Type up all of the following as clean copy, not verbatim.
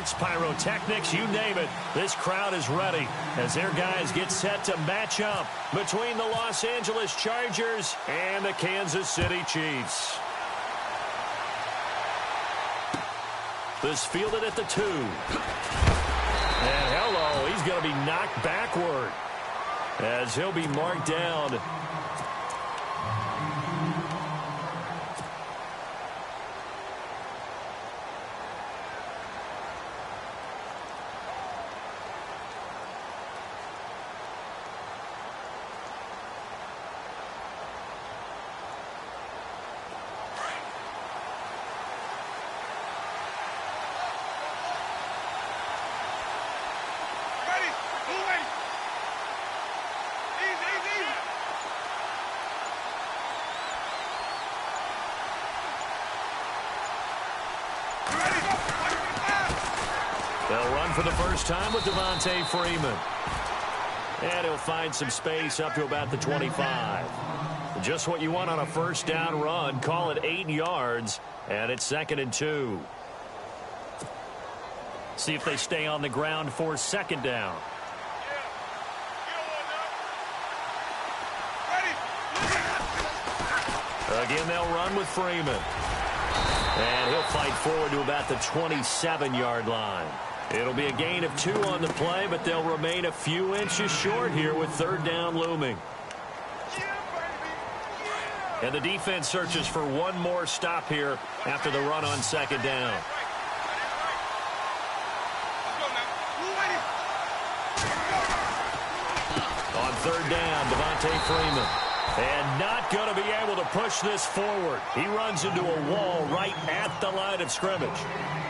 fireworks, pyrotechnics, you name it. This crowd is ready as their guys get set to match up between the Los Angeles Chargers and the Kansas City Chiefs. This fielded at the 2. And hello, he's going to be knocked backward as he'll be marked down. They'll run for the first time with Devontae Freeman. And he'll find some space up to about the 25. Just what you want on a first down run. Call it 8 yards, and it's 2nd and 2. See if they stay on the ground for 2nd down. Again, they'll run with Freeman. And he'll fight forward to about the 27-yard line. It'll be a gain of 2 on the play, but they'll remain a few inches short here with 3rd down looming. And the defense searches for one more stop here after the run on 2nd down. On 3rd down, Devontae Freeman. And not going to be able to push this forward. He runs into a wall right at the line of scrimmage.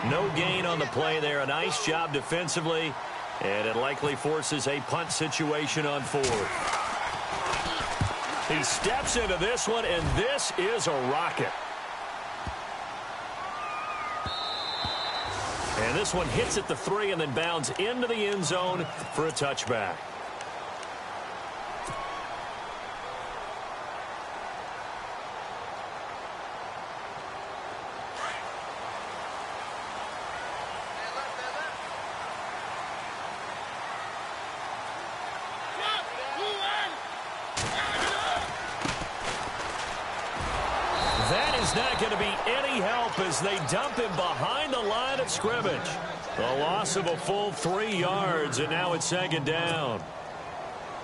No gain on the play there. A nice job defensively. And it likely forces a punt situation on 4th. He steps into this one, and this is a rocket. And this one hits at the 3 and then bounds into the end zone for a touchback. Not going to be any help as they dump him behind the line of scrimmage. A loss of a full 3 yards, and now it's 2nd down.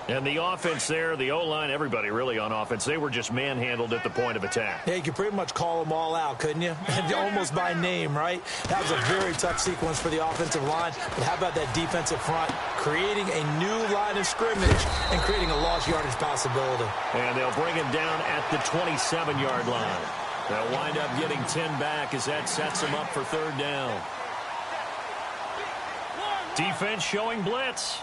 And the offense there, the O-line, everybody really on offense, they were just manhandled at the point of attack. Yeah, you could pretty much call them all out, couldn't you? Almost by name, right? That was a very tough sequence for the offensive line. But how about that defensive front creating a new line of scrimmage and creating a lost yardage possibility? And they'll bring him down at the 27-yard line. They'll wind up getting 10 back as that sets them up for 3rd down. Defense showing blitz.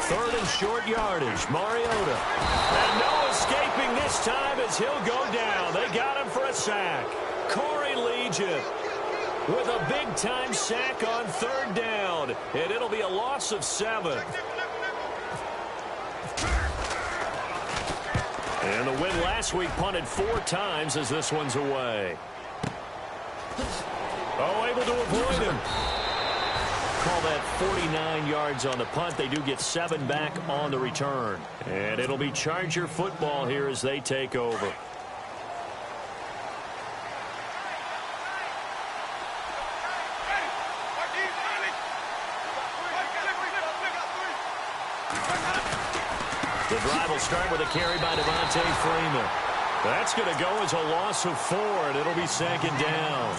Third and short yardage. Mariota. And no escaping this time as he'll go down. They got him for a sack. Corey Liuget with a big-time sack on 3rd down. And it'll be a loss of 7. And the win last week punted 4 times as this one's away. Oh, able to avoid him. Call that 49 yards on the punt. They do get 7 back on the return. And it'll be Charger football here as they take over. The drive will start with a carry by Devontae Freeman. That's going to go as a loss of 4, and it'll be 2nd down.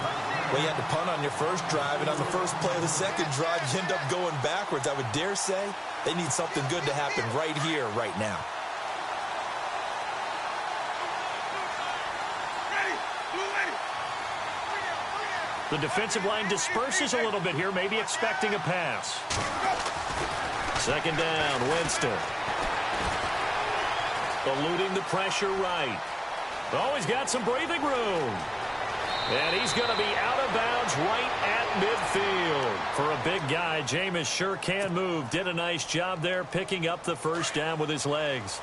Well, you had to punt on your first drive, and on the first play of the second drive, you end up going backwards. I would dare say they need something good to happen right here, right now. The defensive line disperses a little bit here, maybe expecting a pass. 2nd down, Winston. Eluding the pressure right. Oh, he's got some breathing room. And he's going to be out of bounds right at midfield. For a big guy, Jameis sure can move. Did a nice job there picking up the first down with his legs.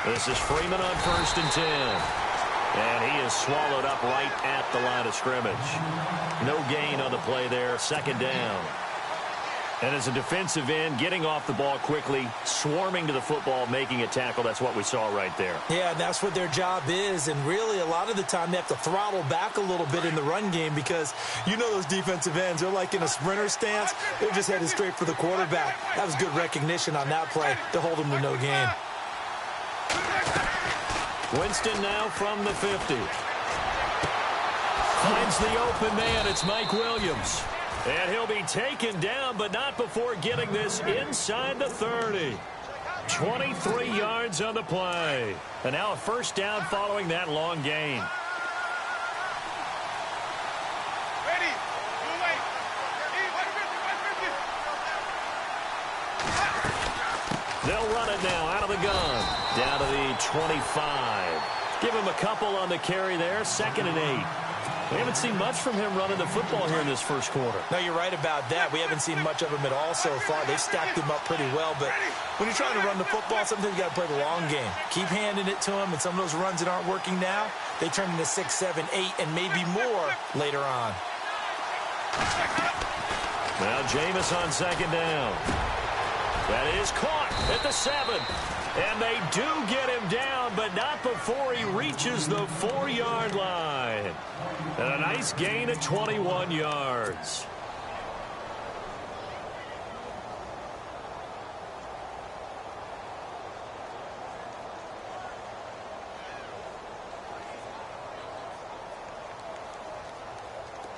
This is Freeman on 1st and 10. And he is swallowed up right at the line of scrimmage. No gain on the play there. 2nd down. And as a defensive end, getting off the ball quickly, swarming to the football, making a tackle, that's what we saw right there. Yeah, and that's what their job is. And really, a lot of the time, they have to throttle back a little bit in the run game because you know those defensive ends, they're like in a sprinter stance. They're just headed straight for the quarterback. That was good recognition on that play to hold them to no gain. Winston now from the 50. Finds the open man. It's Mike Williams. And he'll be taken down, but not before getting this inside the 30. 23 yards on the play. And now a first down following that long gain. They'll run it now out of the gun. Down to the 25. Give him a couple on the carry there. 2nd and 8. We haven't seen much from him running the football here in this first quarter. No, you're right about that. We haven't seen much of him at all so far. They've stacked him up pretty well, but when you're trying to run the football, sometimes you got to play the long game. Keep handing it to him, and some of those runs that aren't working now, they turn into 6, 7, 8, and maybe more later on. Now Jameis on 2nd down. That is caught at the 7. And they do get him down, but not before he reaches the 4-yard line. And a nice gain of 21 yards.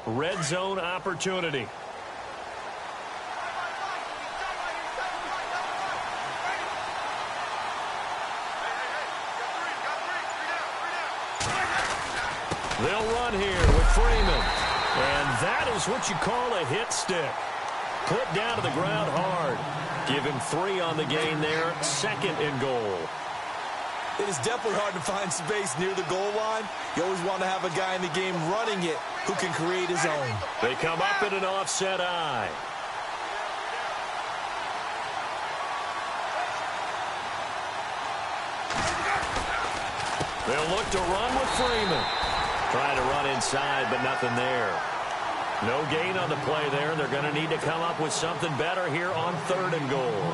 Red zone opportunity. They'll run here with Freeman. And that is what you call a hit stick. Put down to the ground hard. Give him 3 on the gain there. 2nd and goal. It is definitely hard to find space near the goal line. You always want to have a guy in the game running it who can create his own. They come up in an offset eye. They'll look to run with Freeman. Trying to run inside, but nothing there. No gain on the play there. They're going to need to come up with something better here on 3rd and goal.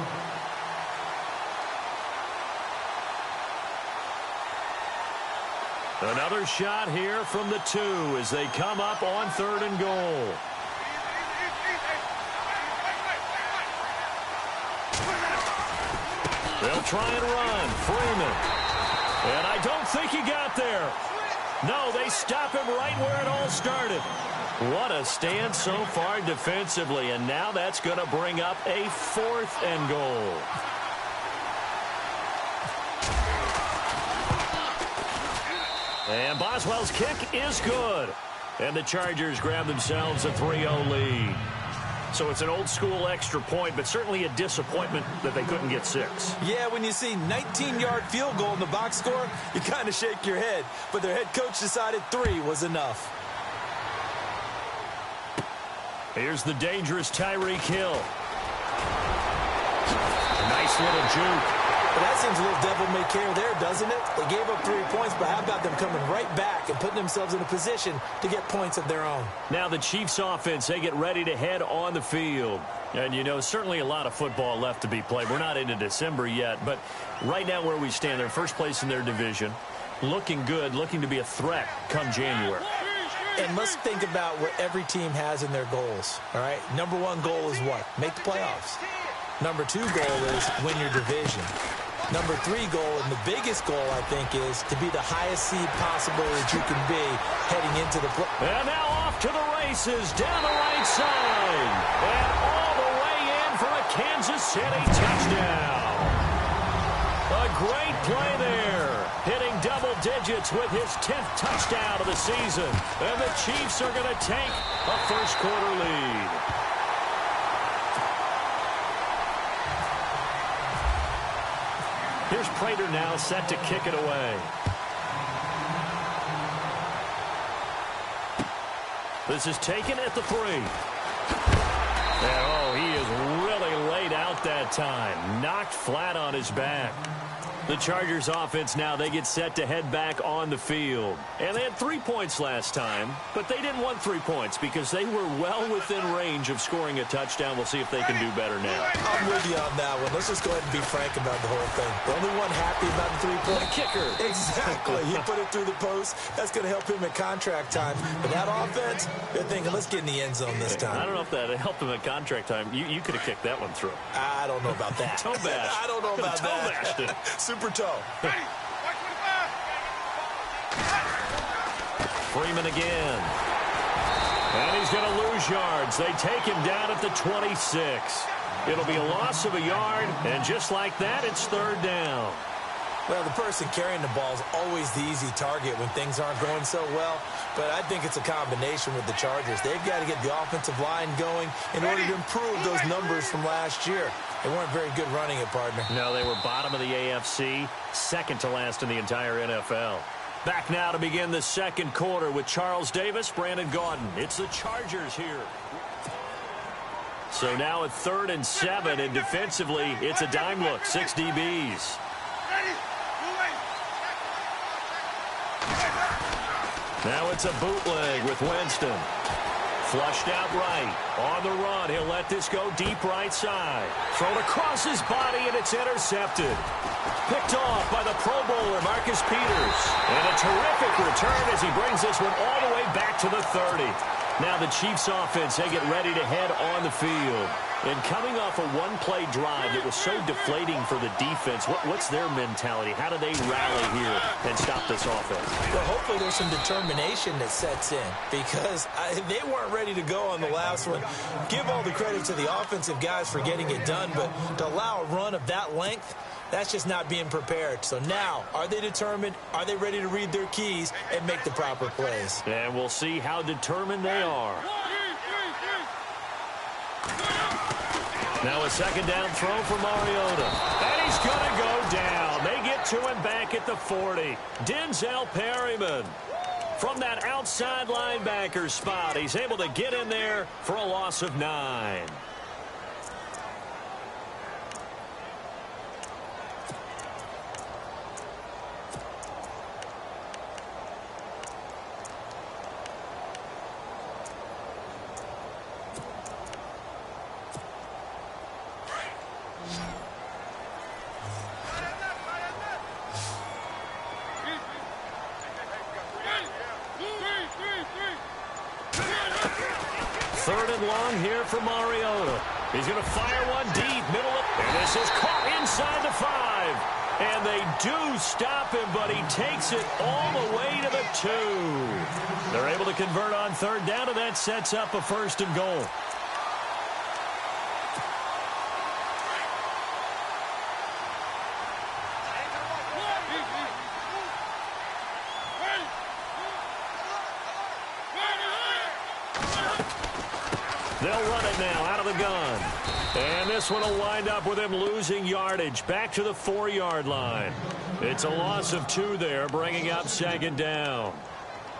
Another shot here from the 2 as they come up on 3rd and goal. They'll try and run. Freeman. And I don't think he got there. No, they stop him right where it all started. What a stand so far defensively, and now that's going to bring up a 4th and goal. And Boswell's kick is good. And the Chargers grab themselves a 3-0 lead. So it's an old-school extra point, but certainly a disappointment that they couldn't get 6. Yeah, when you see 19-yard field goal in the box score, you kind of shake your head. But their head coach decided 3 was enough. Here's the dangerous Tyreek Hill. Nice little juke. But that seems a little devil-may-care there, doesn't it? They gave up 3 points, but how about them coming right back and putting themselves in a position to get points of their own? Now the Chiefs offense, they get ready to head on the field. And, you know, certainly a lot of football left to be played. We're not into December yet, but right now where we stand, they're first place in their division. Looking good, looking to be a threat come January. And let's think about what every team has in their goals, all right? Number 1 goal is what? Make the playoffs. Number 2 goal is win your division. Number 3 goal, and the biggest goal, I think, is to be the highest seed possible that you can be heading into the play. And now off to the races down the right side. And all the way in for a Kansas City touchdown. A great play there. Hitting double digits with his 10th touchdown of the season. And the Chiefs are going to take a first-quarter lead. Here's Prater now set to kick it away. This is taken at the 3. And, oh, he is really laid out that time. Knocked flat on his back. The Chargers offense now, they get set to head back on the field. And they had 3 points last time, but they didn't want 3 points because they were well within range of scoring a touchdown. We'll see if they can do better now. I'm with you on that one. Let's just go ahead and be frank about the whole thing. The only one happy about the 3-point kicker. Exactly. He put it through the post. That's going to help him at contract time. But that offense, they're thinking, let's get in the end zone this time. I don't know if that helped him at contract time. You could have kicked that one through. I don't know about that. Toe bash. I don't know about Toe that. bashed it. Super toe. Freeman again. And he's going to lose yards. They take him down at the 26. It'll be a loss of a yard, and just like that, it's 3rd down. Well, the person carrying the ball is always the easy target when things aren't going so well, but I think it's a combination with the Chargers. They've got to get the offensive line going in order to improve those numbers from last year. They weren't very good running it, partner. No, they were bottom of the AFC, second to last in the entire NFL. Back now to begin the second quarter with Charles Davis, Brandon Gaudin. It's the Chargers here. So now at 3rd and 7, and defensively, it's a dime look, 6 DBs. Now it's a bootleg with Winston. Flushed out right. On the run, he'll let this go deep right side. Thrown across his body, and it's intercepted. Picked off by the Pro Bowler, Marcus Peters. And a terrific return as he brings this one all the way back to the 30. Now the Chiefs offense, they get ready to head on the field. And coming off a one-play drive that was so deflating for the defense, what's their mentality? How do they rally here and stop this offense? Well, hopefully there's some determination that sets in because they weren't ready to go on the last one. Give all the credit to the offensive guys for getting it done, but to allow a run of that length, that's just not being prepared. So now, are they determined? Are they ready to read their keys and make the proper plays? And we'll see how determined they are. Now a second down throw for Mariota. And he's going to go down. They get to him back at the 40. Denzel Perryman from that outside linebacker spot. He's able to get in there for a loss of 9. Third and long here for Mariota. He's going to fire one deep, middle of, and this is caught inside the 5. And they do stop him, but he takes it all the way to the 2. They're able to convert on 3rd down, and that sets up a 1st and goal. They'll run it now out of the gun. And this one will wind up with him losing yardage back to the 4-yard line. It's a loss of 2 there, bringing up 2nd down.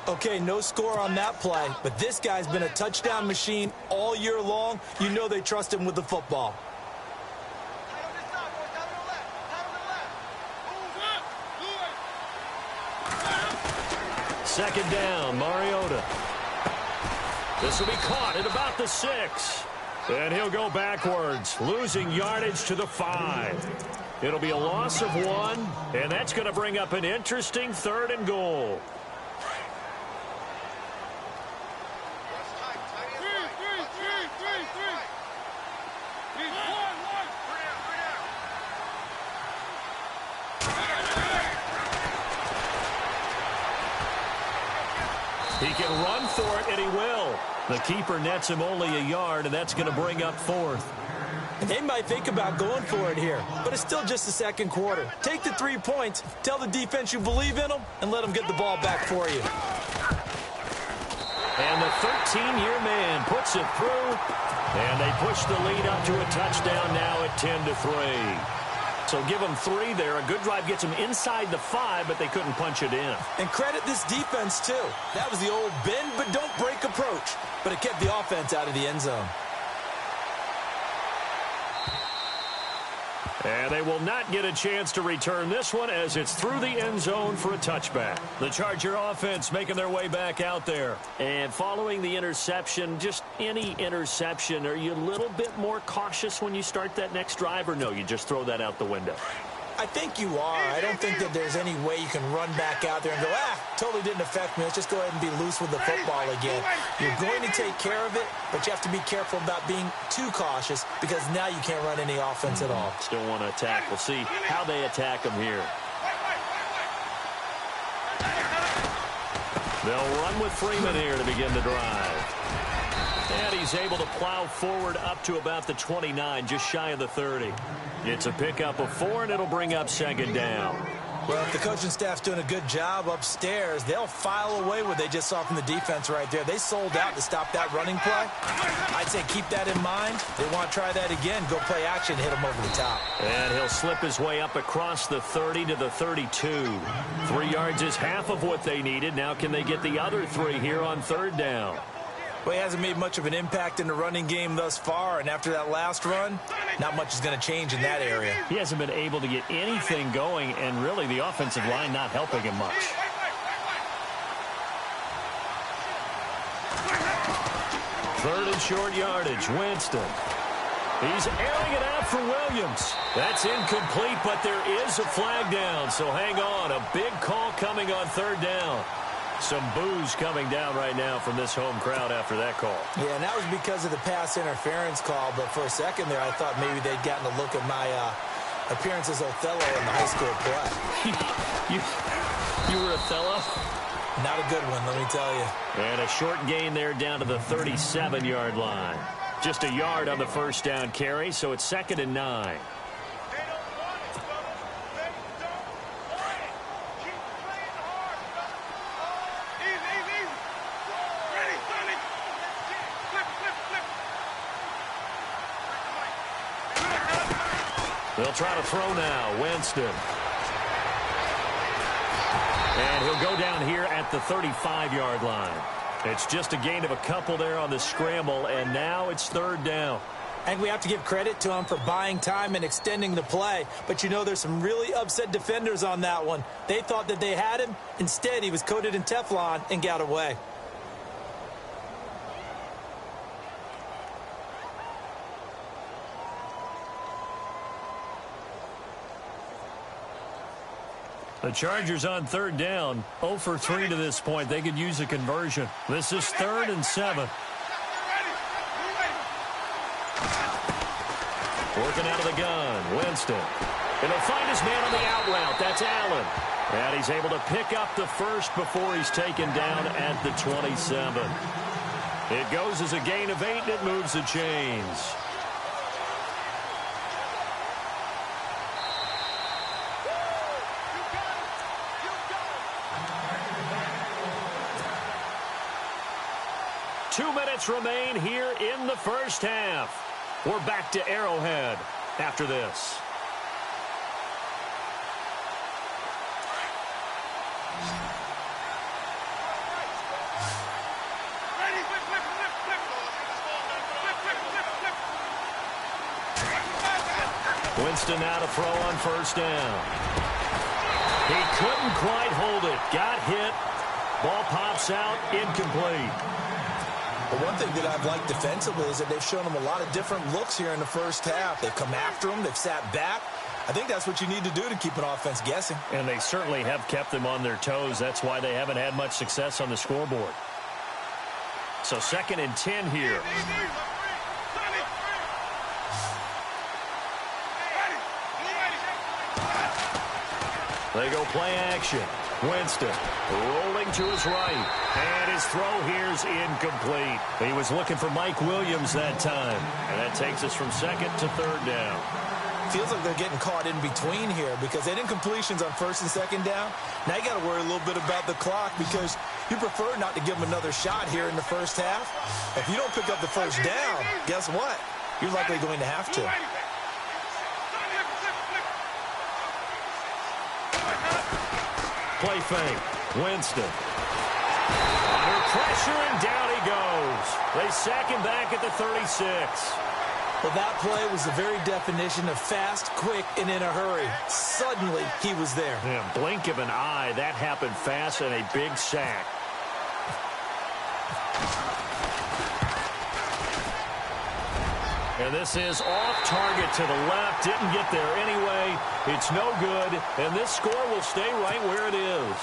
Okay, no score on that play, but this guy's been a touchdown machine all year long. You know they trust him with the football. Second down, Mariota. This will be caught at about the 6. And he'll go backwards, losing yardage to the 5. It'll be a loss of 1, and that's going to bring up an interesting 3rd and goal. He can run for it, and he will. The keeper nets him only a yard, and that's going to bring up 4th. They might think about going for it here, but it's still just the second quarter. Take the 3 points, tell the defense you believe in them, and let them get the ball back for you. And the 13-year man puts it through, and they push the lead up to a touchdown now at 10-3. So give them 3 there. A good drive gets them inside the 5, but they couldn't punch it in. And credit this defense, too. That was the old bend but don't break approach. But it kept the offense out of the end zone. And they will not get a chance to return this one as it's through the end zone for a touchback. The Charger offense making their way back out there. And following the interception, just any interception, are you a little bit more cautious when you start that next drive, or no, you just throw that out the window? I think you are. I don't think that there's any way you can run back out there and go, totally didn't affect me. Let's just go ahead and be loose with the football again. You're going to take care of it, but you have to be careful about being too cautious because now you can't run any offense at all. Still want to attack. We'll see how they attack them here. They'll run with Freeman here to begin the drive. And he's able to plow forward up to about the 29, just shy of the 30. It's a pickup of 4, and it'll bring up second down. Well, if the coaching staff's doing a good job upstairs, they'll file away what they just saw from the defense right there. They sold out to stop that running play. I'd say keep that in mind. They want to try that again. Go play action, hit them over the top. And he'll slip his way up across the 30 to the 32. 3 yards is half of what they needed. Now can they get the other 3 here on third down? Well, he hasn't made much of an impact in the running game thus far, and after that last run, not much is going to change in that area. He hasn't been able to get anything going, and really the offensive line not helping him much. Third and short yardage, Winston. He's airing it out for Williams. That's incomplete, but there is a flag down, so hang on. A big call coming on third down. Some boos coming down right now from this home crowd after that call. Yeah, and that was because of the pass interference call, but for a second there I thought maybe they'd gotten a look at my appearance as Othello in the high school play. you were Othello? Not a good one, let me tell you. And a short gain there down to the 37-yard line. Just a yard on the first down carry, so it's 2nd and 9. They'll try to throw now. Winston. And he'll go down here at the 35-yard line. It's just a gain of a couple there on the scramble, and now it's third down. And we have to give credit to him for buying time and extending the play. But you know there's some really upset defenders on that one. They thought that they had him. Instead, he was coated in Teflon and got away. The Chargers on third down, 0 for 3 to this point. They could use a conversion. This is 3rd and 7. Working out of the gun, Winston. And he'll find his man on the out route. That's Allen. And he's able to pick up the first before he's taken down at the 27. It goes as a gain of 8, and it moves the chains. Two minutes remain here in the first half. We're back to Arrowhead after this. Winston now to throw on first down. He couldn't quite hold it. Got hit. Ball pops out. Incomplete. But one thing that I've liked defensively is that they've shown them a lot of different looks here in the first half. They've come after them. They've sat back. I think that's what you need to do to keep an offense guessing. And they certainly have kept them on their toes. That's why they haven't had much success on the scoreboard. So 2nd and 10 here. They go play action. Winston rolling to his right. And his throw here's incomplete. He was looking for Mike Williams that time. And that takes us from 2nd to 3rd down. Feels like they're getting caught in between here because they didn't completions on 1st and 2nd down. Now you got to worry a little bit about the clock because you prefer not to give them another shot here in the first half. If you don't pick up the first down, guess what? You're likely going to have to. play fake. Winston. Under pressure, and down he goes. They sack him back at the 36. Well, that play was the very definition of fast, quick, and in a hurry. Suddenly, he was there. Yeah, blink of an eye. That happened fast and a big sack. And this is off target to the left. Didn't get there anyway. It's no good. And this score will stay right where it is.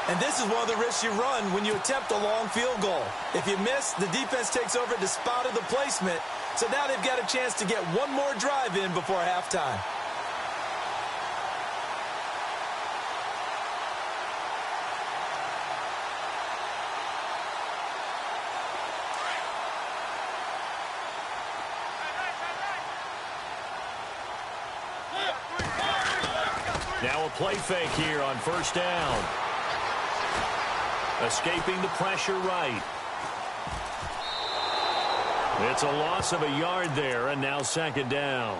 And this is one of the risks you run when you attempt a long field goal. If you miss, the defense takes over at the spot of the placement. So now they've got a chance to get one more drive in before halftime. Now a play fake here on first down. Escaping the pressure right. It's a loss of a yard there, and now second down.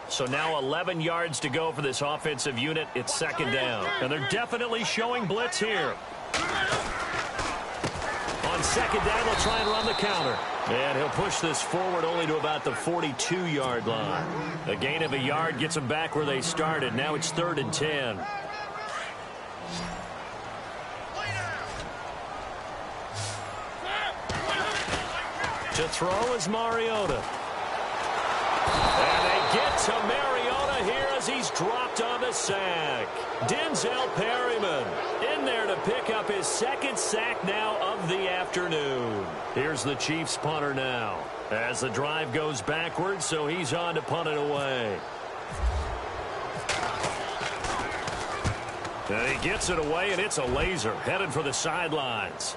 So now 11 yards to go for this offensive unit. It's second down. And they're definitely showing blitz here. On second down, they'll try and run the counter. And he'll push this forward only to about the 42-yard line. A gain of a yard gets them back where they started. Now it's 3rd and 10. To throw is Mariota. And they get to Mariota here as he's dropped on the sack. Denzel Perryman in there to pick up his second sack now of the afternoon. Here's the Chiefs punter now as the drive goes backwards, so he's on to punt it away. And he gets it away, and it's a laser headed for the sidelines.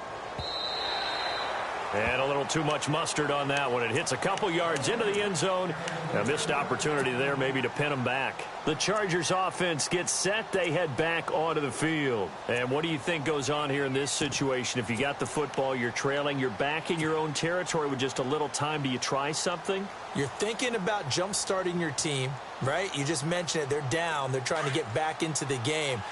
And a little too much mustard on that one. It hits a couple yards into the end zone. A missed opportunity there maybe to pin them back. The Chargers offense gets set. They head back onto the field. And what do you think goes on here in this situation? If you got the football, you're trailing, you're back in your own territory with just a little time. Do you try something? You're thinking about jump-starting your team, right? You just mentioned it. They're down. They're trying to get back into the game.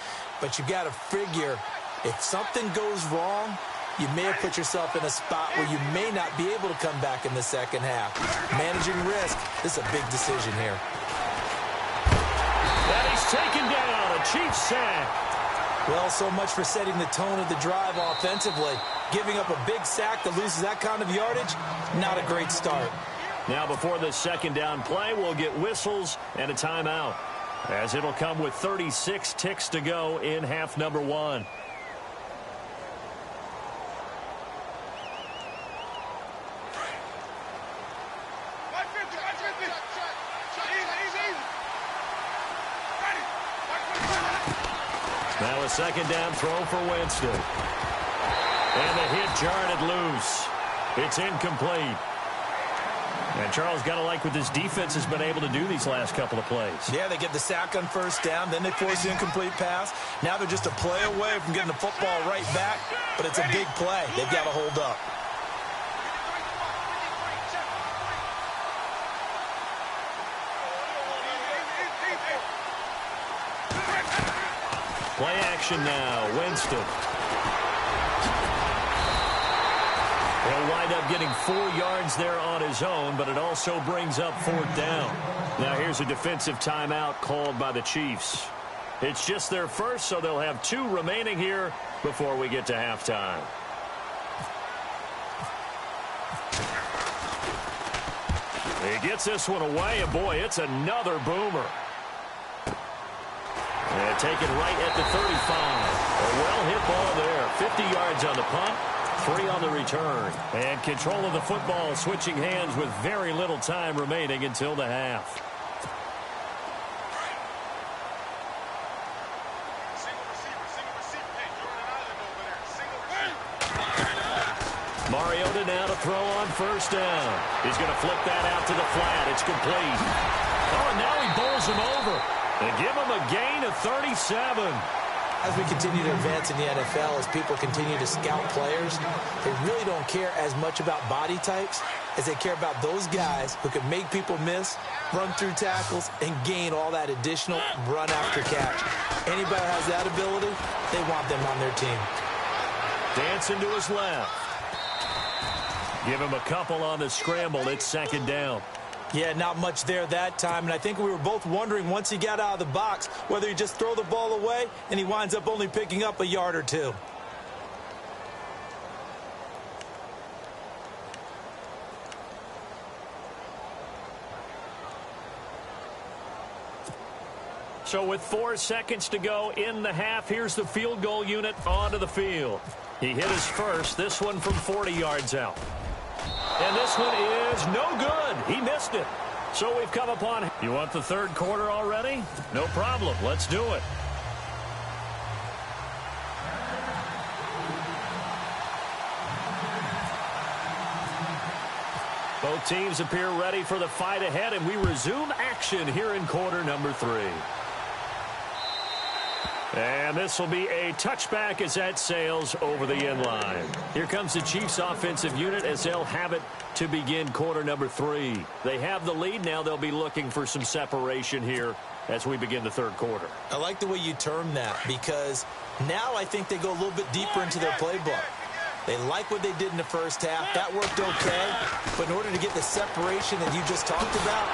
But you got to figure if something goes wrong, you may have put yourself in a spot where you may not be able to come back in the second half. Managing risk, this is a big decision here. And he's taken down, a Chiefs sack. Well, so much for setting the tone of the drive offensively. Giving up a big sack that loses that kind of yardage, not a great start. Now before the second down play, we'll get whistles and a timeout, as it'll come with 36 ticks to go in half number 1. Now a second down throw for Winston. And the hit jarred it loose. It's incomplete. And Charles, got to like what this defense has been able to do these last couple of plays. Yeah, they get the sack on first down, then they force the incomplete pass. Now they're just a play away from getting the football right back, but it's a big play. They've got to hold up. Play action now. Winston. He'll wind up getting 4 yards there on his own, but it also brings up 4th down. Now here's a defensive timeout called by the Chiefs. It's just their first, so they'll have 2 remaining here before we get to halftime. He gets this one away, and boy, it's another boomer. And taken right at the 35. A well-hit ball there. 50 yards on the punt, 3 on the return. And control of the football switching hands with very little time remaining until the half. Mariota now to throw on first down. He's going to flip that out to the flat. It's complete. Oh, and now he bowls him over. And give him a gain of 37. As we continue to advance in the NFL, as people continue to scout players, they really don't care as much about body types. is they care about those guys who can make people miss, run through tackles, and gain all that additional run after catch. Anybody has that ability, they want them on their team. Dancing to his left. Give him a couple on the scramble. It's second down. Yeah, not much there that time, and I think we were both wondering once he got out of the box whether he just throw the ball away and he winds up only picking up a yard or two. So with 4 seconds to go in the half, here's the field goal unit onto the field. He hit his first, this one from 40 yards out. And this one is no good. He missed it. So we've come upon... You want the third quarter already? No problem. Let's do it. Both teams appear ready for the fight ahead, and we resume action here in quarter number 3. And this will be a touchback as that sails over the end line. Here comes the Chiefs offensive unit as they'll have it to begin quarter number 3. They have the lead. Now they'll be looking for some separation here as we begin the third quarter. I like the way you term that because now I think they go a little bit deeper into their playbook. They like what they did in the first half. That worked okay. But in order to get the separation that you just talked about,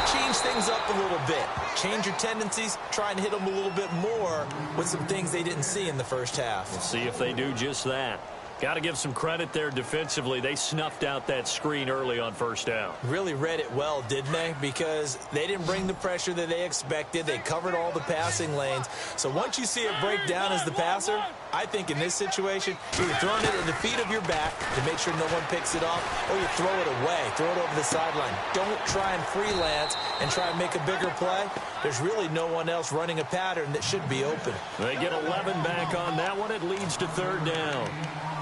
change things up a little bit. Change your tendencies. Try and hit them a little bit more with some things they didn't see in the first half. We'll see if they do just that. Got to give some credit there defensively. They snuffed out that screen early on first down. Really read it well, didn't they? Because they didn't bring the pressure that they expected. They covered all the passing lanes. So once you see it break down as the passer, I think in this situation, you're throwing it at the feet of your back to make sure no one picks it off, or you throw it away, throw it over the sideline. Don't try and freelance and try and make a bigger play. There's really no one else running a pattern that should be open. They get 11 back on that one. It leads to third down.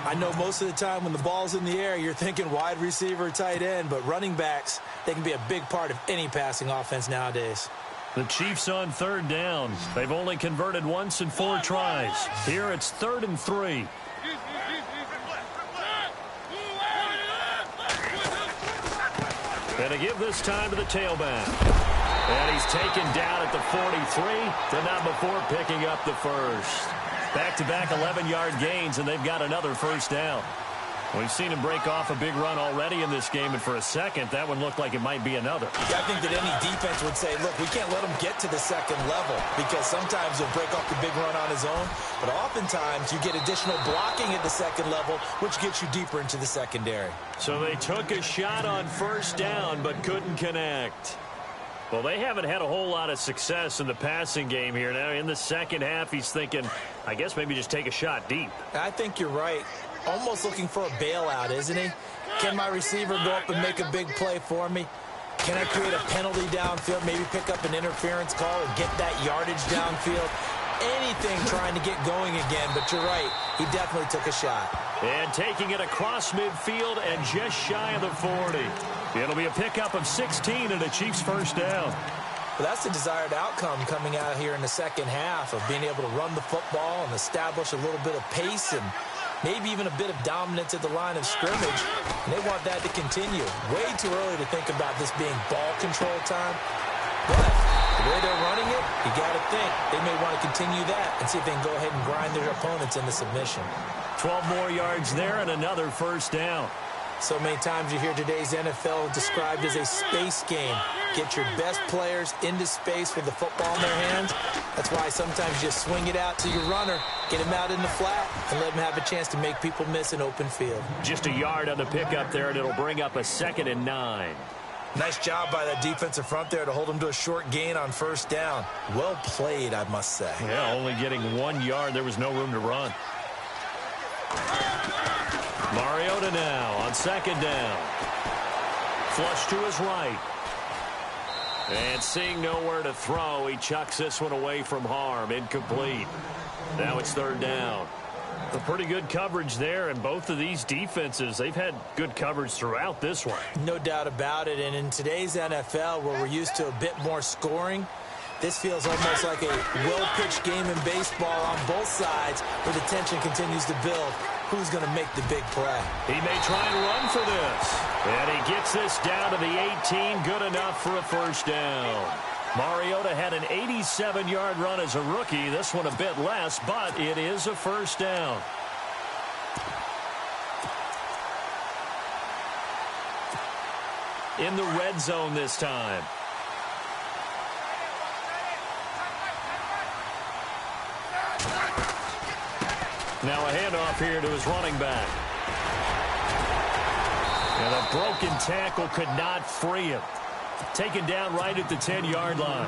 I know most of the time when the ball's in the air, you're thinking wide receiver, tight end, but running backs, they can be a big part of any passing offense nowadays. The Chiefs on third down. They've only converted once in 4 tries. Here it's 3rd and 3. And to give this time to the tailback. And he's taken down at the 43, but not before picking up the first. Back-to-back 11-yard gains, and they've got another first down. We've seen him break off a big run already in this game, and for a second, that one looked like it might be another. Yeah, I think that any defense would say, look, we can't let him get to the second level because sometimes he'll break off the big run on his own, but oftentimes you get additional blocking at the second level, which gets you deeper into the secondary. So they took a shot on first down, but couldn't connect. Well, they haven't had a whole lot of success in the passing game here. Now, in the second half, he's thinking, I guess maybe just take a shot deep. I think you're right. Almost looking for a bailout, isn't he? Can my receiver go up and make a big play for me? Can I create a penalty downfield, maybe pick up an interference call and get that yardage downfield? Anything trying to get going again, but you're right. He definitely took a shot. And taking it across midfield and just shy of the 40. It'll be a pickup of 16 and a Chiefs first down. Well, that's the desired outcome coming out here in the second half of being able to run the football and establish a little bit of pace and maybe even a bit of dominance at the line of scrimmage. And they want that to continue. Way too early to think about this being ball control time. But the way they're running it, you got to think they may want to continue that and see if they can go ahead and grind their opponents into submission. 12 more yards there and another first down. So many times you hear today's NFL described as a space game. Get your best players into space with the football in their hands. That's why sometimes you just swing it out to your runner, get him out in the flat, and let him have a chance to make people miss an open field. Just a yard on the pickup there, and it'll bring up a 2nd and 9. Nice job by that defensive front there to hold him to a short gain on first down. Well played, I must say. Yeah, only getting 1 yard. There was no room to run. Mariota now on 2nd down. Flush to his right. And seeing nowhere to throw, he chucks this one away from harm. Incomplete. Now it's 3rd down. A pretty good coverage there, and both of these defenses, they've had good coverage throughout this one. No doubt about it, and in today's NFL, where we're used to a bit more scoring, this feels almost like a well-pitched game in baseball on both sides where the tension continues to build. Who's going to make the big play? He may try and run for this. And he gets this down to the 18, good enough for a first down. Mariota had an 87-yard run as a rookie. This one a bit less, but it is a first down. In the red zone this time. Now a handoff here to his running back. And a broken tackle could not free him. Taken down right at the 10-yard line.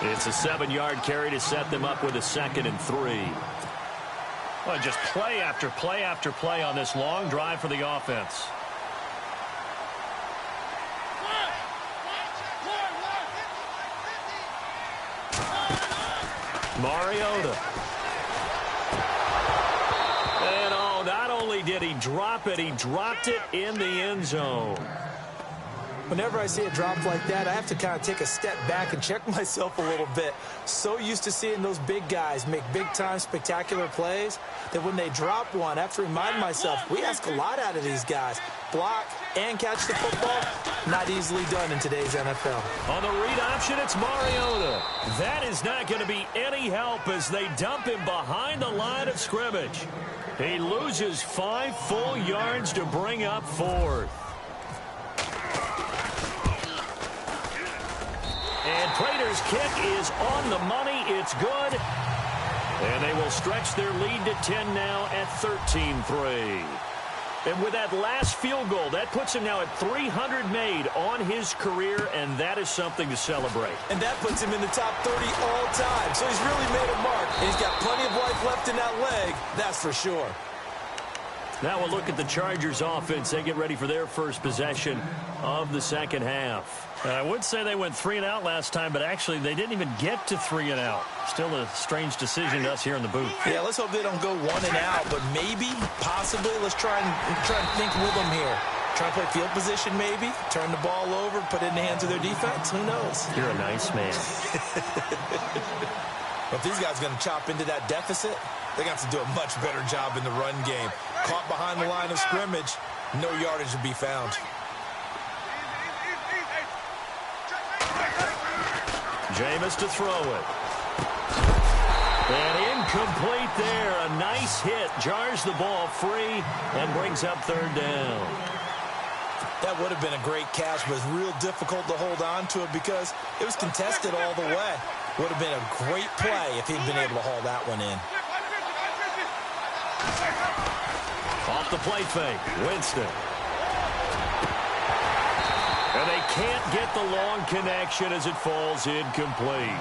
It's a 7-yard carry to set them up with a 2nd and 3. Well, just play after play after play on this long drive for the offense. Mariota. And oh, not only did he drop it, he dropped it in the end zone. Whenever I see a drop like that, I have to kind of take a step back and check myself a little bit. So used to seeing those big guys make big-time spectacular plays that when they drop one, I have to remind myself, we ask a lot out of these guys. Block and catch the football, not easily done in today's NFL. On the read option, it's Mariota. That is not going to be any help as they dump him behind the line of scrimmage. He loses 5 full yards to bring up 4th. And Prater's kick is on the money. It's good. And they will stretch their lead to 10 now at 13-3. And with that last field goal, that puts him now at 300 made on his career, and that is something to celebrate. And that puts him in the top 30 all time. So he's really made a mark, and he's got plenty of life left in that leg, that's for sure. Now we'll look at the Chargers offense. They get ready for their first possession of the second half. I would say they went 3 and out last time, but actually they didn't even get to 3 and out. Still a strange decision to us here in the booth. Yeah, let's hope they don't go 1 and out, but maybe, possibly, let's try and think with them here. Try and play field position maybe, turn the ball over, put it in the hands of their defense. Who knows? You're a nice man. But if these guys are going to chop into that deficit, they're going to have to do a much better job in the run game. Caught behind the line of scrimmage, no yardage to be found. Jameis to throw it. And incomplete there. A nice hit. Jars the ball free and brings up 3rd down. That would have been a great catch, but it's real difficult to hold on to it because it was contested all the way. Would have been a great play if he'd been able to haul that one in. Off the play fake. Winston. And they can't get the long connection as it falls incomplete.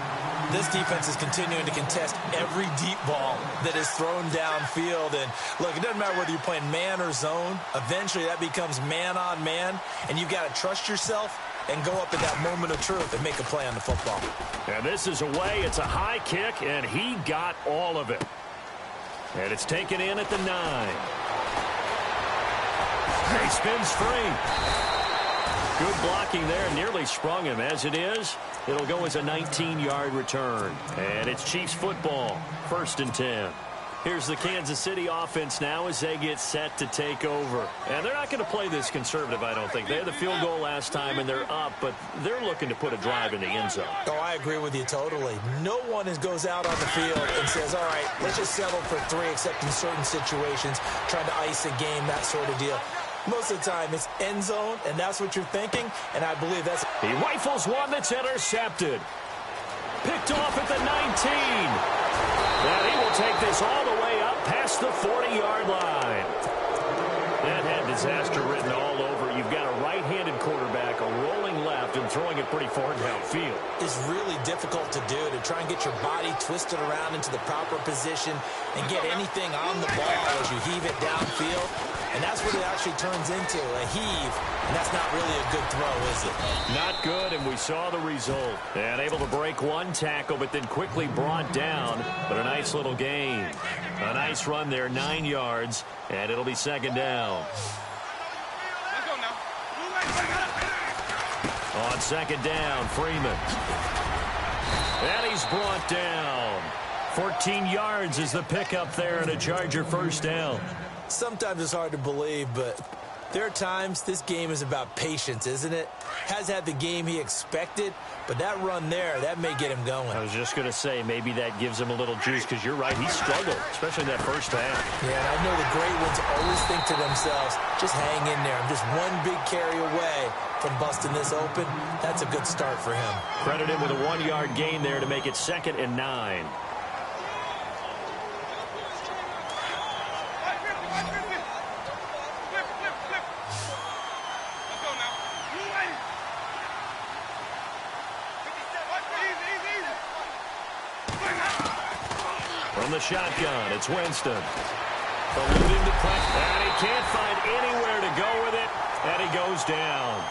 This defense is continuing to contest every deep ball that is thrown downfield. And look, it doesn't matter whether you're playing man or zone. Eventually that becomes man on man. And you've got to trust yourself and go up at that moment of truth and make a play on the football. And this is away. It's a high kick, and he got all of it. And it's taken in at the 9. He spins free. Good blocking there. Nearly sprung him. As it is, it'll go as a 19-yard return. And it's Chiefs football. 1st and 10. Here's the Kansas City offense now as they get set to take over. And they're not going to play this conservative, I don't think. They had the field goal last time, and they're up, but they're looking to put a drive in the end zone. Oh, I agree with you totally. No one goes out on the field and says, all right, let's just settle for 3, except in certain situations, trying to ice a game, that sort of deal. Most of the time, it's end zone, and that's what you're thinking, and I believe that's... He rifles one that's intercepted. Picked off at the 19. And he will take this all the way up past the 40-yard line. That had disaster written all over. You've got a right-handed quarterback, a rolling left, and throwing it pretty far downfield. It's really difficult to do, to try and get your body twisted around into the proper position and get anything on the ball as you heave it downfield. And that's what it actually turns into, a heave. And that's not really a good throw, is it? Not good, and we saw the result. And able to break one tackle, but then quickly brought down. But a nice little gain. A nice run there, 9 yards, and it'll be 2nd down. On 2nd down, Freeman. And he's brought down. 14 yards is the pickup there, and a Charger 1st down. Sometimes it's hard to believe, but There are times this game is about patience, isn't it? Has had the game he expected, but that run there, that may get him going. I was just going to say, maybe that gives him a little juice, because you're right, he struggled, especially in that first half. Yeah, and I know the great ones always think to themselves, just hang in there. I'm just one big carry away from busting this open. That's a good start for him. Credit him with a 1-yard gain there to make it 2nd and 9. From the shotgun, it's Winston. Eluding the pressure, and he can't find anywhere to go with it, and he goes down.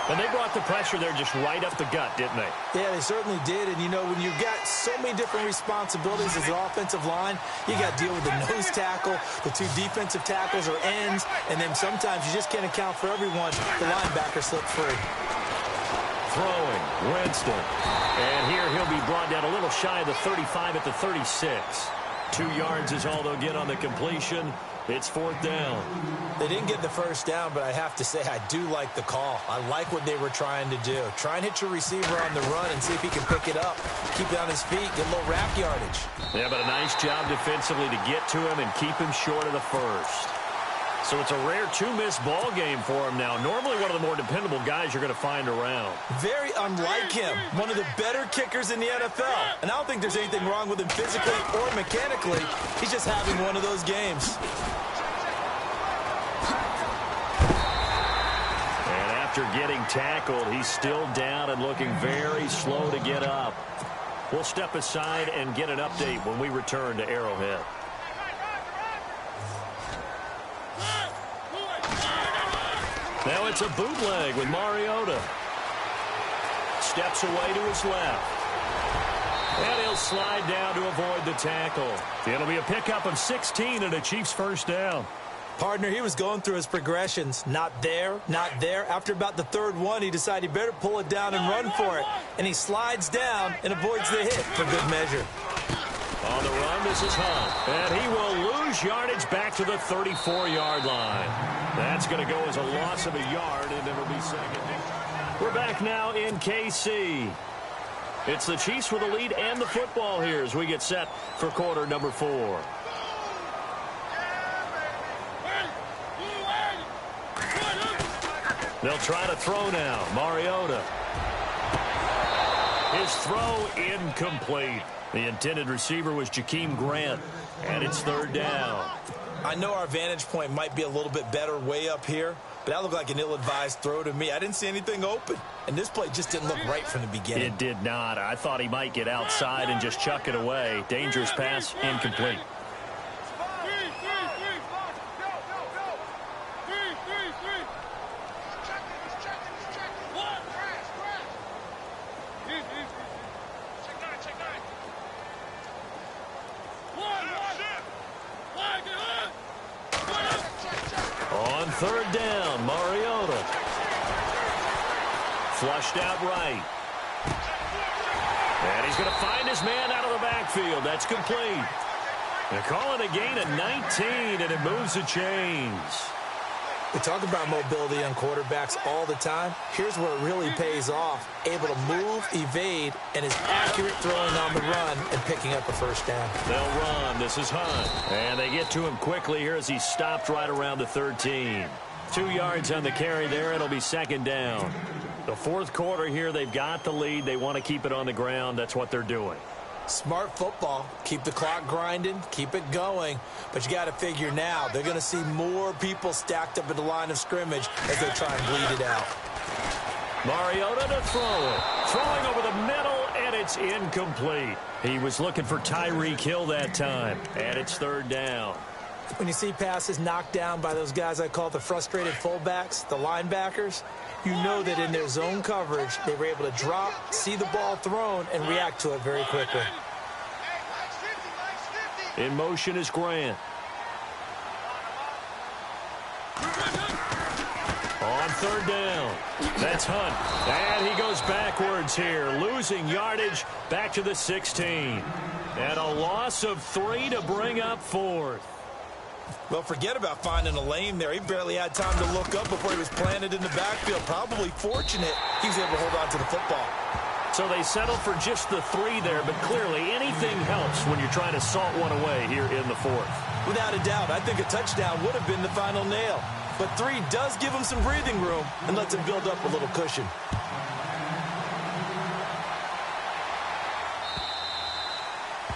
And they brought the pressure there just right up the gut, didn't they? Yeah, they certainly did. And, you know, when you've got so many different responsibilities as an offensive line, you got to deal with the nose tackle, the 2 defensive tackles or ends, and then sometimes you just can't account for everyone. The linebacker slipped free. Throwing, Winston. And here he'll be brought down a little shy of the 35 at the 36. 2 yards is all they'll get on the completion. It's 4th down. They didn't get the first down, but I have to say I do like the call. I like what they were trying to do. Try and hit your receiver on the run and see if he can pick it up. Keep it on his feet, get a little rack yardage. Yeah, but a nice job defensively to get to him and keep him short of the first. So it's a rare 2-miss ball game for him now. Normally one of the more dependable guys you're going to find around. Very unlike him. One of the better kickers in the NFL. And I don't think there's anything wrong with him physically or mechanically. He's just having one of those games. And after getting tackled, he's still down and looking very slow to get up. We'll step aside and get an update when we return to Arrowhead. Now it's a bootleg with Mariota. Steps away to his left. And he'll slide down to avoid the tackle. It'll be a pickup of 16 and a Chiefs first down. Partner, he was going through his progressions. Not there, not there. After about the 3rd one, he decided he better pull it down and run for it. And he slides down and avoids the hit for good measure. On the run, this is Hunt. And he will lose yardage back to the 34-yard line. That's going to go as a loss of a yard, and it'll be 2nd. We're back now in KC. It's the Chiefs with the lead and the football here as we get set for quarter number 4. They'll try to throw now. Mariota. His throw incomplete. The intended receiver was Jakeem Grant, and it's 3rd down. I know our vantage point might be a little bit better way up here, but that looked like an ill-advised throw to me. I didn't see anything open, and this play just didn't look right from the beginning. It did not. I thought he might get outside and just chuck it away. Dangerous pass, incomplete. On 3rd down, Mariota. Flushed out right. And he's going to find his man out of the backfield. That's complete. They're calling a gain of 19, and it moves the chains. We talk about mobility on quarterbacks all the time. Here's where it really pays off. Able to move, evade, and is accurate throwing on the run and picking up a first down. They'll run. This is Hunt. And they get to him quickly here as he stopped right around the 13. 2 yards on the carry there. It'll be 2nd down. The 4th quarter here, they've got the lead. They want to keep it on the ground. That's what they're doing. Smart football. Keep the clock grinding. Keep it going. But you got to figure now, they're going to see more people stacked up at the line of scrimmage as they try and bleed it out. Mariota to throw it. Throwing over the middle, and it's incomplete. He was looking for Tyreek Hill that time, and it's 3rd down. When you see passes knocked down by those guys I call the frustrated fullbacks, the linebackers, you know that in their zone coverage, they were able to drop, see the ball thrown, and react to it very quickly. In motion is Grant. On 3rd down, that's Hunt. And he goes backwards here, losing yardage back to the 16. And a loss of 3 to bring up 4th. Well, forget about finding a lane there. He barely had time to look up before he was planted in the backfield. Probably fortunate he was able to hold on to the football. So they settle for just the 3 there, but clearly anything helps when you're trying to salt one away here in the 4th. Without a doubt, I think a touchdown would have been the final nail. But 3 does give him some breathing room and lets him build up a little cushion.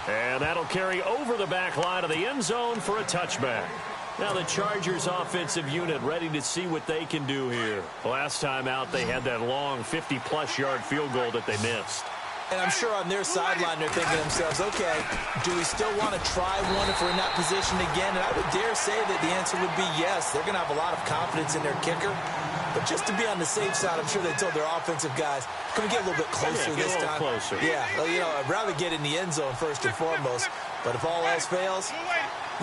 And that'll carry over the back line of the end zone for a touchback. Now the Chargers offensive unit ready to see what they can do here. Last time out, they had that long 50-plus yard field goal that they missed. And I'm sure on their sideline they're thinking to themselves, okay, do we still want to try one if we're in that position again? And I would dare say that the answer would be yes. They're going to have a lot of confidence in their kicker. But just to be on the safe side, I'm sure they told their offensive guys, can we get a little bit closer this time? Closer. Yeah, well, you know, I'd rather get in the end zone first and foremost. But if all else fails,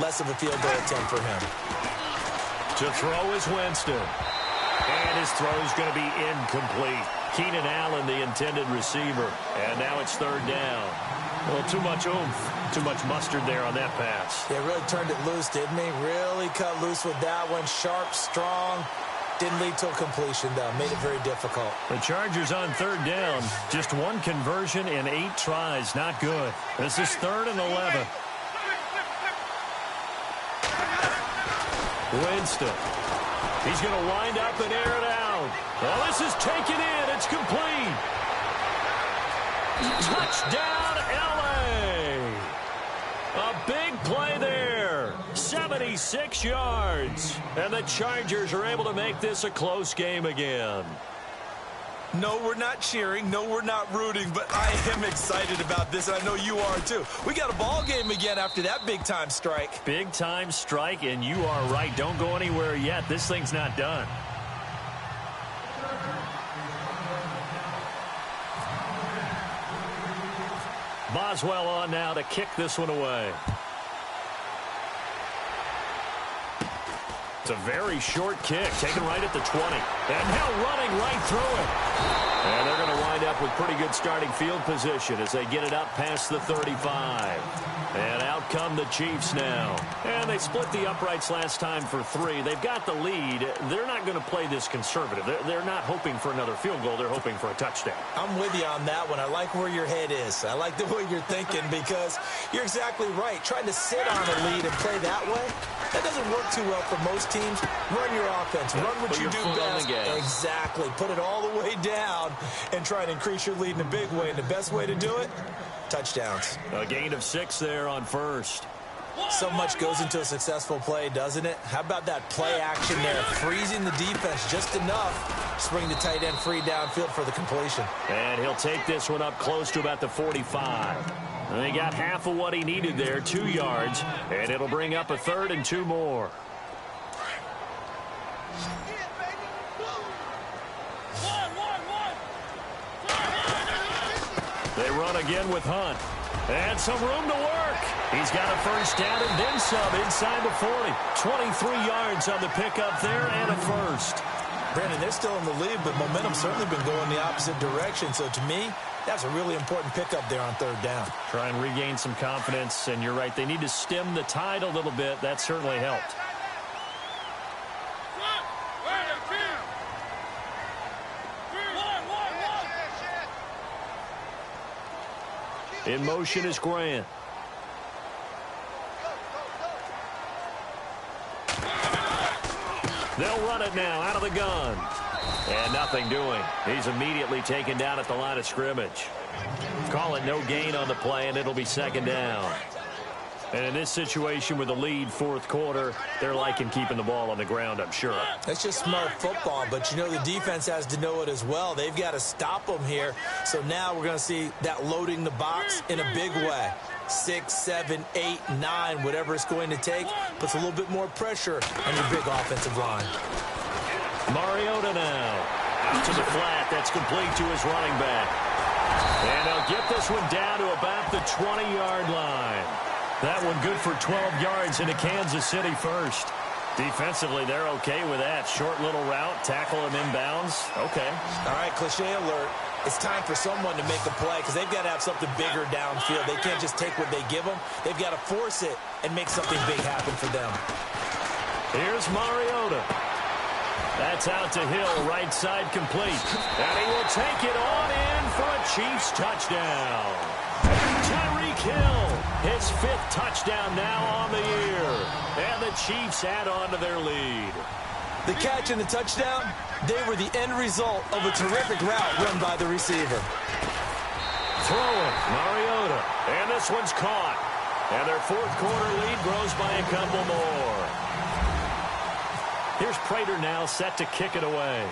less of a field goal attempt for him. To throw is Winston. And his throw's going to be incomplete. Keenan Allen, the intended receiver. And now it's 3rd down. Well, too much oomph, too much mustard there on that pass. They really turned it loose, didn't they? Really cut loose with that one. Sharp, strong. Didn't lead to a completion, though. Made it very difficult. The Chargers on 3rd down. Just 1 conversion in 8 tries. Not good. This is 3rd and 11. Winston. He's going to wind up and air it out. Well, this is taken in. It's complete. Touchdown, L.A. A big play there. 76 yards. And the Chargers are able to make this a close game again. No, we're not cheering. No, we're not rooting. But I am excited about this, and I know you are too. We got a ball game again after that big-time strike. Big-time strike, and you are right. Don't go anywhere yet. This thing's not done. Boswell on now to kick this one away. It's a very short kick, taken right at the 20. And now running right through it. And they're going to wind up with pretty good starting field position as they get it up past the 35. And out come the Chiefs now. And they split the uprights last time for 3. They've got the lead. They're not going to play this conservative. They're not hoping for another field goal. They're hoping for a touchdown. I'm with you on that one. I like where your head is. I like the way you're thinking because you're exactly right. Trying to sit on a lead and play that way, that doesn't work too well for most teams. Run your offense. Run what you do best. Exactly. Put it all the way down and try and increase your lead in a big way. And the best way to do it, touchdowns. A gain of 6 there on 1st. So much goes into a successful play, doesn't it? How about that play action there? Freezing the defense just enough. Spring the tight end free downfield for the completion. And he'll take this one up close to about the 45. And they got half of what he needed there, 2 yards. And it'll bring up a 3rd and 2 more. They run again with Hunt. And some room to work. He's got a 1st down and then some inside the 40. 23 yards on the pickup there and a 1st. Brandon, they're still in the lead, but momentum's certainly been going the opposite direction. So to me, that's a really important pickup there on 3rd down. Try and regain some confidence, and you're right. They need to stem the tide a little bit. That certainly helped. In motion is Grant. They'll run it now out of the gun. And nothing doing. He's immediately taken down at the line of scrimmage. Call it no gain on the play, and it'll be 2nd down. And in this situation with the lead 4th quarter, they're liking keeping the ball on the ground, I'm sure. That's just smart football, but you know the defense has to know it as well. They've got to stop them here. So now we're going to see that loading the box in a big way. 6, 7, 8, 9, whatever it's going to take, puts a little bit more pressure on your big offensive line. Mariota now. Out to the flat. That's complete to his running back. And they'll get this one down to about the 20-yard line. That one good for 12 yards into Kansas City first. Defensively, they're okay with that. Short little route, tackle him inbounds. Okay. All right, cliche alert. It's time for someone to make a play because they've got to have something bigger downfield. They can't just take what they give them. They've got to force it and make something big happen for them. Here's Mariota. That's out to Hill, right side complete. And he will take it on in for a Chiefs touchdown. Tyreek Hill, his 5th touchdown now on the year. And the Chiefs add on to their lead. The catch and the touchdown, they were the end result of a terrific route run by the receiver. Throwing, Mariota. And this one's caught. And their 4th quarter lead grows by a couple more. Here's Prater now set to kick it away.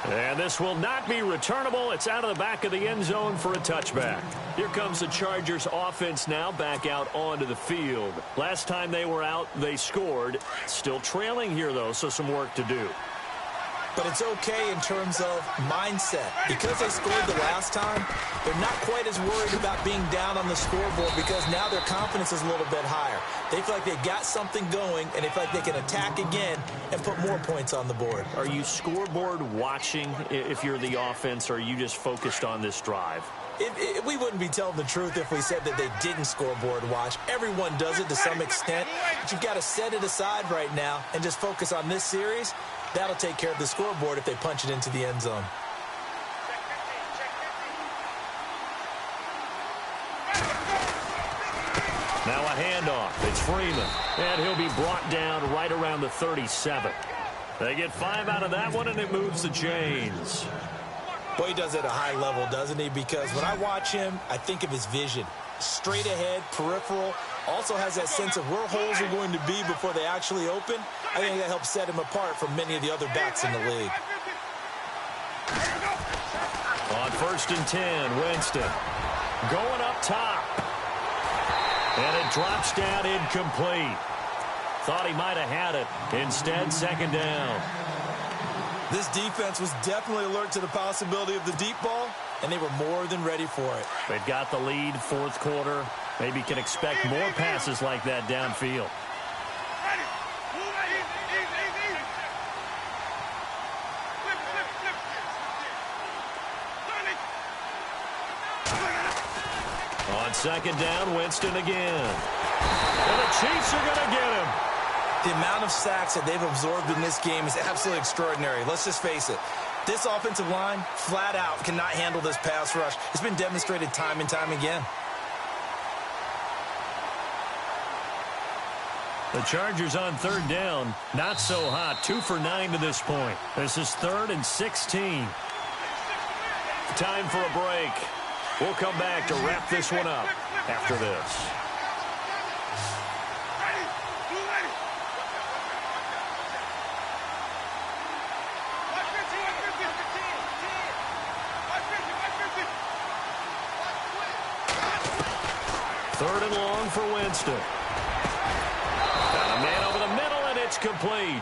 And this will not be returnable. It's out of the back of the end zone for a touchback. Here comes the Chargers offense now back out onto the field. Last time they were out, they scored. Still trailing here, though, so some work to do. But it's okay in terms of mindset. Because they scored the last time, they're not quite as worried about being down on the scoreboard because now their confidence is a little bit higher. They feel like they got something going, and they feel like they can attack again and put more points on the board. Are you scoreboard watching if you're the offense, or are you just focused on this drive? We wouldn't be telling the truth if we said that they didn't scoreboard watch. Everyone does it to some extent, but you've got to set it aside right now and just focus on this series. That'll take care of the scoreboard if they punch it into the end zone. Now a handoff. It's Freeman. And he'll be brought down right around the 37. They get 5 out of that one, and it moves the chains. Boy, he does it at a high level, doesn't he? Because when I watch him, I think of his vision. Straight ahead, peripheral. Also has that sense of where holes are going to be before they actually open. I think that helps set him apart from many of the other backs in the league. On 1st and 10, Winston going up top. And it drops down incomplete. Thought he might have had it. Instead, 2nd down. This defense was definitely alert to the possibility of the deep ball, and they were more than ready for it. They've got the lead, 4th quarter. Maybe can expect more passes like that downfield. On 2nd down, Winston again. And the Chiefs are going to get him. The amount of sacks that they've absorbed in this game is absolutely extraordinary. Let's just face it. This offensive line, flat out, cannot handle this pass rush. It's been demonstrated time and time again. The Chargers on 3rd down, not so hot. 2 for 9 to this point. This is 3rd and 16. Time for a break. We'll come back to wrap this one up after this. Third and long for Winston. Got a man over the middle, and it's complete.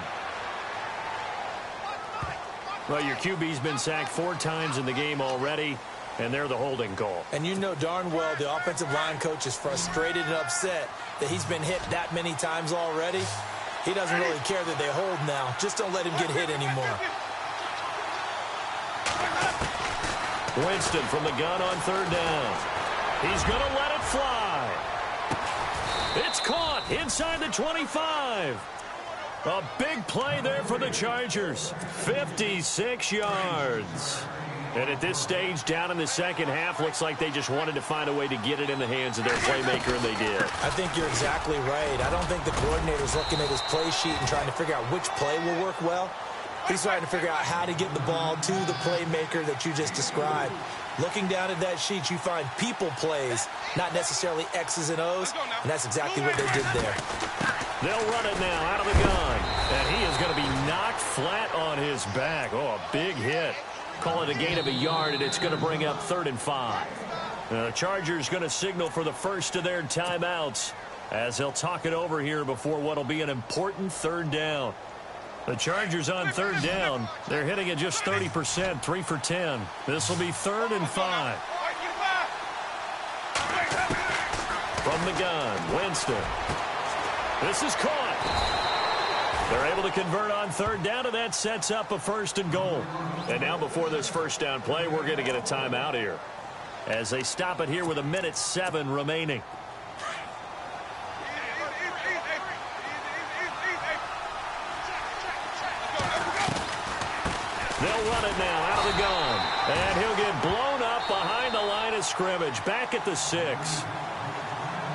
Well, your QB's been sacked 4 times in the game already, and they're the holding call. And you know darn well the offensive line coach is frustrated and upset that he's been hit that many times already. He doesn't really care that they hold now. Just don't let him get hit anymore. Winston from the gun on 3rd down. He's going to let it fly. It's caught inside the 25. A big play there for the Chargers. 56 yards. And at this stage, down in the second half, looks like they just wanted to find a way to get it in the hands of their playmaker, and they did. I think you're exactly right. I don't think the coordinator's looking at his play sheet and trying to figure out which play will work well. He's trying to figure out how to get the ball to the playmaker that you just described. Looking down at that sheet, you find people plays, not necessarily X's and O's, and that's exactly what they did there. They'll run it now out of the gun, and he is going to be knocked flat on his back. Oh, a big hit. Call it a gain of a yard, and it's going to bring up 3rd and 5. The Chargers going to signal for the first of their timeouts as they'll talk it over here before what will be an important 3rd down. The Chargers on 3rd down, they're hitting at just 30%, 3 for 10. This will be 3rd and 5. From the gun, Winston. This is caught. They're able to convert on 3rd down, and that sets up a 1st and goal. And now before this 1st down play, we're going to get a timeout here as they stop it here with 1:07 remaining. of scrimmage, back at the 6.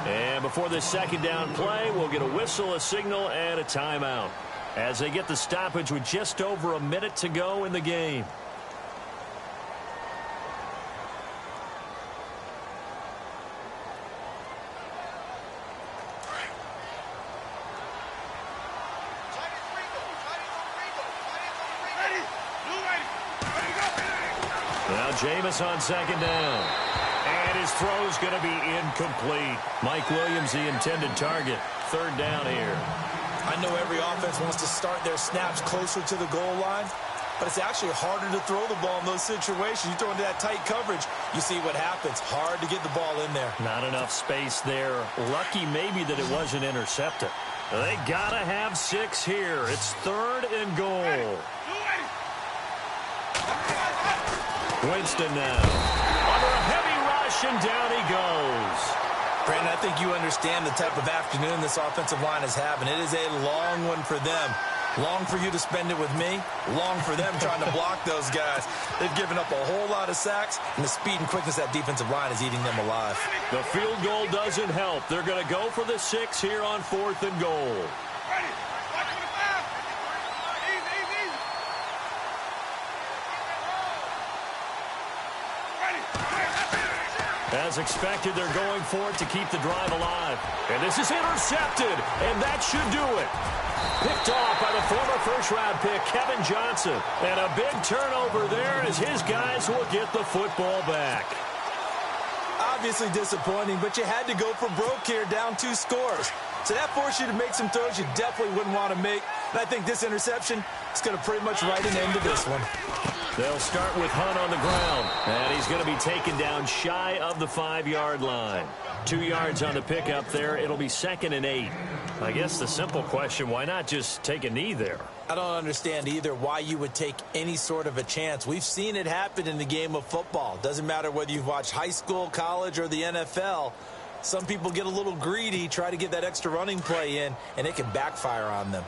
And before this second down play, we'll get a whistle, a signal, and a timeout as they get the stoppage with just over a minute to go in the game. Now Jameis on second down. And his throw's going to be incomplete. Mike Williams, the intended target. Third down here. I know every offense wants to start their snaps closer to the goal line, but it's actually harder to throw the ball in those situations. You throw into that tight coverage, you see what happens. Hard to get the ball in there. Not enough space there. Lucky maybe that it wasn't intercepted. They got to have 6 here. It's third and goal. Winston now. Under a heavy rush, and down he goes. Brandon, I think you understand the type of afternoon this offensive line is having. It is a long one for them. Long for you to spend it with me. Long for them trying to block those guys. They've given up a whole lot of sacks, and the speed and quickness of that defensive line is eating them alive. The field goal doesn't help. They're going to go for the 6 here on 4th and goal. As expected, they're going for it to keep the drive alive. And this is intercepted, and that should do it. Picked off by the former first-round pick, Kevin Johnson. And a big turnover there as his guys will get the football back. Obviously disappointing, but you had to go for broke here, down 2 scores. So that forced you to make some throws you definitely wouldn't want to make. And I think this interception is going to pretty much write an end to this one. They'll start with Hunt on the ground, and he's going to be taken down shy of the 5-yard line. 2 yards on the pickup there. It'll be 2nd and 8. I guess the simple question, why not just take a knee there? I don't understand either why you would take any sort of a chance. We've seen it happen in the game of football. Doesn't matter whether you've watched high school, college, or the NFL. Some people get a little greedy, try to get that extra running play in, and it can backfire on them.